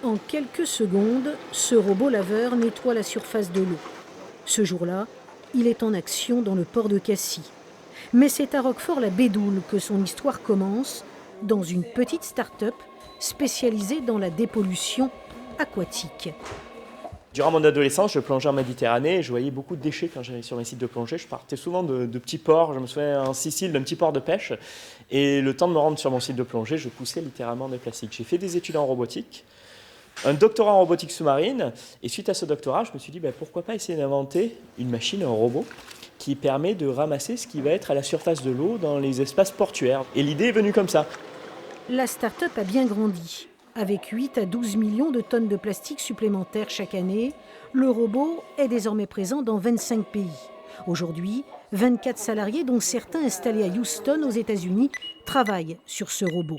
En quelques secondes, ce robot laveur nettoie la surface de l'eau. Ce jour-là, il est en action dans le port de Cassis. Mais c'est à Roquefort-la-Bédoule que son histoire commence, dans une petite start-up spécialisée dans la dépollution aquatique. Durant mon adolescence, je plongeais en Méditerranée et je voyais beaucoup de déchets quand j'allais sur mes sites de plongée. Je partais souvent de petits ports. Je me souviens en Sicile d'un petit port de pêche. Et le temps de me rendre sur mon site de plongée, je poussais littéralement des plastiques. J'ai fait des études en robotique, un doctorat en robotique sous-marine. Et suite à ce doctorat, je me suis dit pourquoi pas essayer d'inventer une machine, un robot, qui permet de ramasser ce qui va être à la surface de l'eau dans les espaces portuaires. Et l'idée est venue comme ça. La start-up a bien grandi. Avec 8 à 12 millions de tonnes de plastique supplémentaires chaque année, le robot est désormais présent dans 25 pays. Aujourd'hui, 24 salariés, dont certains installés à Houston, aux États-Unis, travaillent sur ce robot.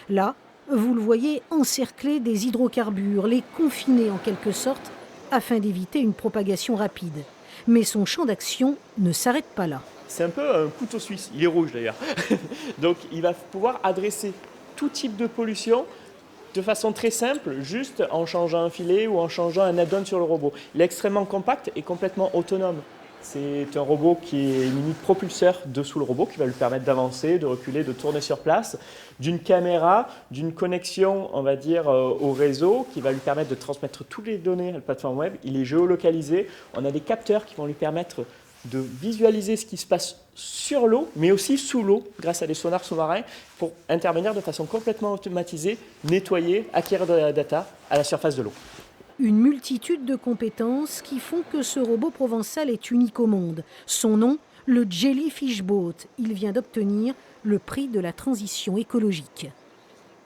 Là, vous le voyez encercler des hydrocarbures, les confiner en quelque sorte, afin d'éviter une propagation rapide. Mais son champ d'action ne s'arrête pas là. C'est un peu un couteau suisse, il est rouge d'ailleurs. Donc il va pouvoir adresser tout type de pollution de façon très simple, juste en changeant un filet ou en changeant un add-on sur le robot. Il est extrêmement compact et complètement autonome. C'est un robot qui est une unité propulseur dessous le robot qui va lui permettre d'avancer, de reculer, de tourner sur place, d'une caméra, d'une connexion, on va dire, au réseau qui va lui permettre de transmettre toutes les données à la plateforme web. Il est géolocalisé. On a des capteurs qui vont lui permettre de visualiser ce qui se passe sur l'eau, mais aussi sous l'eau, grâce à des sonars sous-marins, pour intervenir de façon complètement automatisée, nettoyer, acquérir de la data à la surface de l'eau. Une multitude de compétences qui font que ce robot provençal est unique au monde. Son nom, le Jellyfish Boat. Il vient d'obtenir le prix de la transition écologique.